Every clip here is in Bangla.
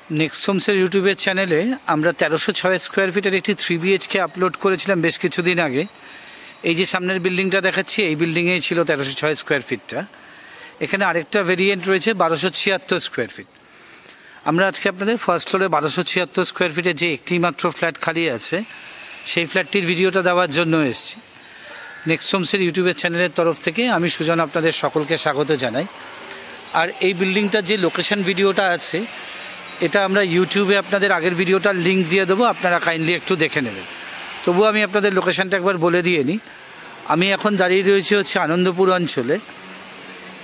নেক্সট হোমসের ইউটিউবের চ্যানেলে আমরা 1306 স্কোয়ার ফিটের একটি 3 BHK আপলোড করেছিলাম বেশ কিছুদিন আগে। এই যে সামনের বিল্ডিংটা দেখাচ্ছি, এই বিল্ডিংয়েই ছিল 1306 স্কোয়ার ফিটটা। এখানে আরেকটা ভেরিয়েন্ট রয়েছে 1276 স্কোয়ার ফিট। আমরা আজকে আপনাদের ফার্স্ট ফ্লোরে 1276 স্কোয়ার ফিটে যে একটি মাত্র ফ্ল্যাট খালি আছে সেই ফ্ল্যাটটির ভিডিওটা দেওয়ার জন্য এসেছি। নেক্সট হোমসের ইউটিউবের চ্যানেলের তরফ থেকে আমি সুজন আপনাদের সকলকে স্বাগত জানাই। আর এই বিল্ডিংটার যে লোকেশন ভিডিওটা আছে এটা আমরা ইউটিউবে আপনাদের আগের ভিডিওটার লিঙ্ক দিয়ে দেবো, আপনারা কাইন্ডলি একটু দেখে নেবেন। তবুও আমি আপনাদের লোকেশানটা একবার বলে দিয়ে নিই। আমি এখন দাঁড়িয়ে রয়েছি হচ্ছে আনন্দপুর অঞ্চলে।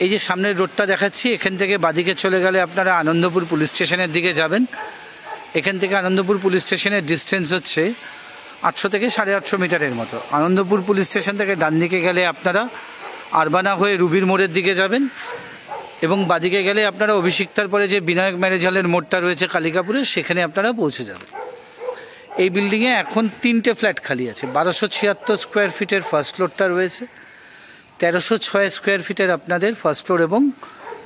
এই যে সামনের রোডটা দেখাচ্ছি, এখান থেকে বাদিকে চলে গেলে আপনারা আনন্দপুর পুলিশ স্টেশনের দিকে যাবেন। এখান থেকে আনন্দপুর পুলিশ স্টেশনের ডিস্টেন্স হচ্ছে 800 থেকে 850 মিটারের মতো। আনন্দপুর পুলিশ স্টেশন থেকে ডান দিকে গেলে আপনারা আরবানা হয়ে রুবির মোড়ের দিকে যাবেন এবং বাদিকে গেলে আপনারা অভিষিক্তার পরে যে বিনায়ক ম্যারেজ হলের মোড়টা রয়েছে কালিকাপুরে, সেখানে আপনারা পৌঁছে যাবেন। এই বিল্ডিংয়ে এখন 3টে ফ্ল্যাট খালি আছে। 1276 স্কোয়ার ফিটের ফার্স্ট ফ্লোরটা রয়েছে, 1306 স্কোয়ার ফিটের আপনাদের ফার্স্ট ফ্লোর এবং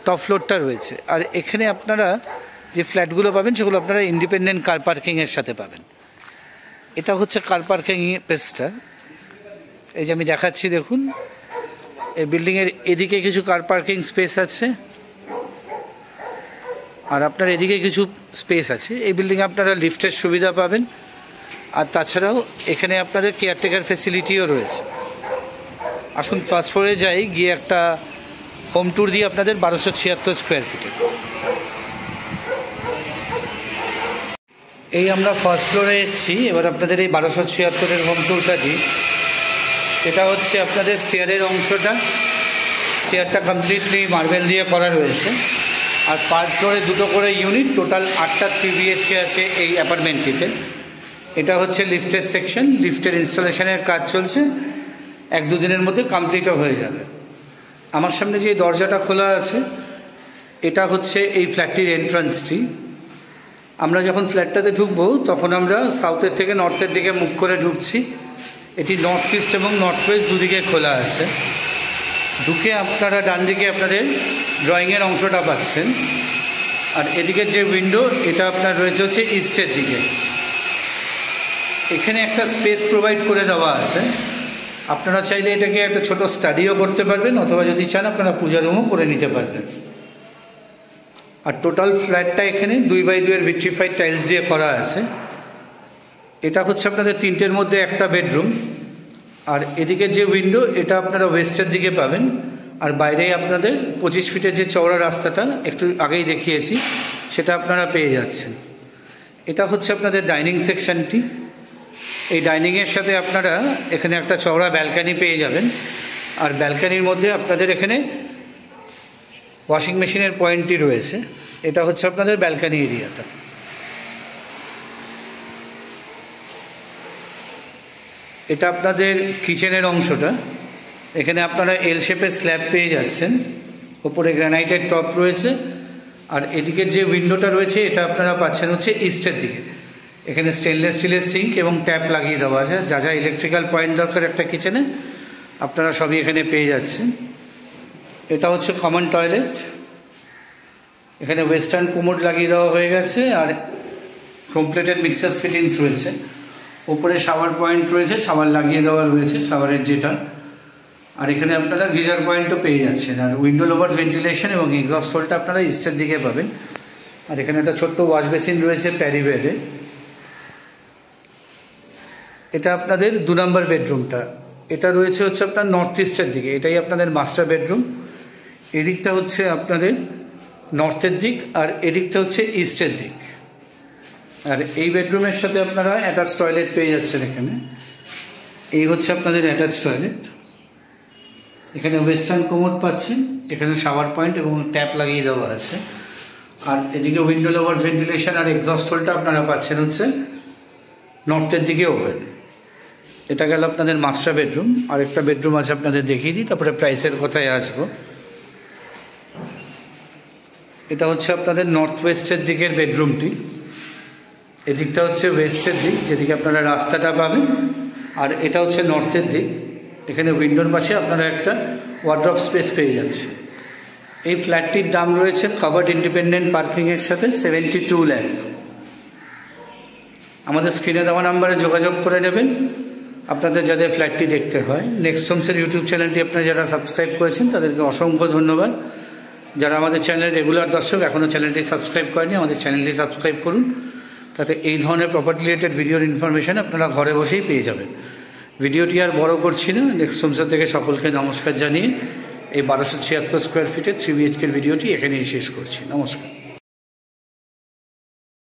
টপ ফ্লোরটা রয়েছে। আর এখানে আপনারা যে ফ্ল্যাটগুলো পাবেন সেগুলো আপনারা ইন্ডিপেন্ডেন্ট কার পার্কিংয়ের সাথে পাবেন। এটা হচ্ছে কার পার্কিং স্পেসটা। এই যে আমি দেখাচ্ছি, দেখুন এই বিল্ডিংয়ের এদিকে কিছু কার পার্কিং স্পেস আছে আর আপনার এদিকে কিছু স্পেস আছে। এই বিল্ডিংয়ে আপনারা লিফটের সুবিধা পাবেন আর তাছাড়াও এখানে আপনাদের কেয়ারটেকার ফেসিলিটিও রয়েছে। আসুন ফার্স্ট ফ্লোরে যাই, গিয়ে একটা হোম ট্যুর দিয়ে আপনাদের 1276 স্কোয়ার ফিটে। এই আমরা ফার্স্ট ফ্লোরে এসেছি, এবার আপনাদের এই 1276-এর হোম ট্যুরটা দিই। এটা হচ্ছে আপনাদের স্টেয়ারের অংশটা। স্টেয়ারটা কমপ্লিটলি মার্বেল দিয়ে করা রয়েছে আর পার ফ্লোরে 2টো করে ইউনিট, টোটাল 8টা 3 BHK আছে এই অ্যাপার্টমেন্টটিতে। এটা হচ্ছে লিফটের সেকশন। লিফটের ইনস্টলেশনের কাজ চলছে, 1-2 দিনের মধ্যে কমপ্লিটও হয়ে যাবে। আমার সামনে যে দরজাটা খোলা আছে এটা হচ্ছে এই ফ্ল্যাটটির এন্ট্রান্সটি। আমরা যখন ফ্ল্যাটটাতে ঢুকবো তখন আমরা সাউথের থেকে নর্থের দিকে মুখ করে ঢুকছি। এটি নর্থ ইস্ট এবং নর্থ ওয়েস্ট দুদিকে খোলা আছে। ঢুকে আপনারা ডান দিকে আপনাদের ড্রয়িংয়ের অংশটা পাচ্ছেন আর এদিকের যে উইন্ডো এটা আপনার রয়েছে হচ্ছে ইস্টের দিকে। এখানে একটা স্পেস প্রোভাইড করে দেওয়া আছে, আপনারা চাইলে এটাকে একটা ছোট স্টাডিও করতে পারবেন অথবা যদি চান আপনারা পূজা রুমও করে নিতে পারবেন। আর টোটাল ফ্ল্যাটটা এখানে 2x2 ভিট্রিফাইড টাইলস দিয়ে করা আছে। এটা হচ্ছে আপনাদের 3টের মধ্যে একটা বেডরুম আর এদিকে যে উইন্ডো এটা আপনারা ওয়েস্টের দিকে পাবেন আর বাইরেই আপনাদের 25 ফিটের যে চওড়া রাস্তাটা একটু আগেই দেখিয়েছি সেটা আপনারা পেয়ে যাচ্ছেন। এটা হচ্ছে আপনাদের ডাইনিং সেকশনটি। এই ডাইনিংয়ের সাথে আপনারা এখানে একটা চওড়া ব্যালকানি পেয়ে যাবেন আর ব্যালকানির মধ্যে আপনাদের এখানে ওয়াশিং মেশিনের পয়েন্টটি রয়েছে। এটা হচ্ছে আপনাদের ব্যালকানি এরিয়াটা। এটা আপনাদের কিচেনের অংশটা। এখানে আপনারা এল শেপের স্ল্যাব পেয়ে যাচ্ছেন, ওপরে গ্রানাইটের টপ রয়েছে আর এদিকের যে উইন্ডোটা রয়েছে এটা আপনারা পাচ্ছেন হচ্ছে ইস্টের দিকে। এখানে স্টেনলেস স্টিলের সিঙ্ক এবং ট্যাপ লাগিয়ে দেওয়া আছে। যা যা ইলেকট্রিক্যাল পয়েন্ট দরকার একটা কিচেনে আপনারা সবই এখানে পেয়ে যাচ্ছেন। এটা হচ্ছে কমন টয়লেট। এখানে ওয়েস্টার্ন কুমোড লাগিয়ে দেওয়া হয়ে গেছে আর কমপ্লিটেড মিক্সার ফিটিংস রয়েছে। ওপরে শাওয়ার পয়েন্ট রয়েছে, শাওয়ার লাগিয়ে দেওয়া রয়েছে শাওয়ারের যেটা। আর এখানে আপনারা গিজার পয়েন্টও পেয়ে যাচ্ছেন আর উইন্ডো লোভার্স ভেন্টিলেশন এবং এক্সস্ট হোলটা আপনারা ইস্টের দিকে পাবেন। আর এখানে একটা ছোট্ট ওয়াশ বেসিন রয়েছে প্যারিওয়েরে। এটা আপনাদের 2 নম্বর বেডরুমটা। এটা রয়েছে হচ্ছে আপনার নর্থ ইস্টের দিকে, এটাই আপনাদের মাস্টার বেডরুম। এদিকটা হচ্ছে আপনাদের নর্থের দিক আর এদিকটা হচ্ছে ইস্টের দিক। আর এই বেডরুমের সাথে আপনারা অ্যাটাচ টয়লেট পেয়ে যাচ্ছেন। এখানে এই হচ্ছে আপনাদের অ্যাটাচ টয়লেট। এখানে ওয়েস্টার্ন কোমোড পাচ্ছেন, এখানে শাওয়ার পয়েন্ট এবং ট্যাপ লাগিয়ে দেওয়া আছে। আর এদিকে উইন্ডো লোভার্স ভেন্টিলেশন আর এক্সস্ট হোলটা আপনারা পাচ্ছেন হচ্ছে নর্থের দিকে ওপেন। এটা গেল আপনাদের মাস্টার বেডরুম। আর একটা বেডরুম আছে আপনাদের দেখিয়ে দিই, তারপরে প্রাইসের কথায় আসবো। এটা হচ্ছে আপনাদের নর্থ ওয়েস্টের দিকের বেডরুমটি। এদিকটা হচ্ছে ওয়েস্টের দিক, যেদিকে আপনারা রাস্তাটা পাবেন আর এটা হচ্ছে নর্থের দিক। এখানে উইন্ডোর পাশে আপনারা একটা ওয়ার্ড্রপ স্পেস পেয়ে যাচ্ছে। এই ফ্ল্যাটটির দাম রয়েছে কভার্ড ইন্ডিপেন্ডেন্ট পার্কিংয়ের সাথে 72 লাখ। আমাদের স্ক্রিনে দেওয়া নাম্বারে যোগাযোগ করে নেবেন আপনাদের যাদের ফ্ল্যাটটি দেখতে হয়। নেক্সট হোমসের ইউটিউব চ্যানেলটি আপনারা যারা সাবস্ক্রাইব করেছেন তাদেরকে অসংখ্য ধন্যবাদ। যারা আমাদের চ্যানেলের রেগুলার দর্শক এখনও চ্যানেলটি সাবস্ক্রাইব করেনি, আমাদের চ্যানেলটি সাবস্ক্রাইব করুন, তাতে এই ধরনের প্রপার্টি রিলেটেড ভিডিওর ইনফরমেশান আপনারা ঘরে বসেই পেয়ে যাবেন। ভিডিওটি আর বড় করছি না, নেক্সট হোমসের থেকে সকলকে নমস্কার জানিয়ে এই 1276 স্কোয়ার ফিটের 3 BHK ভিডিওটি এখানেই শেষ করছি। নমস্কার।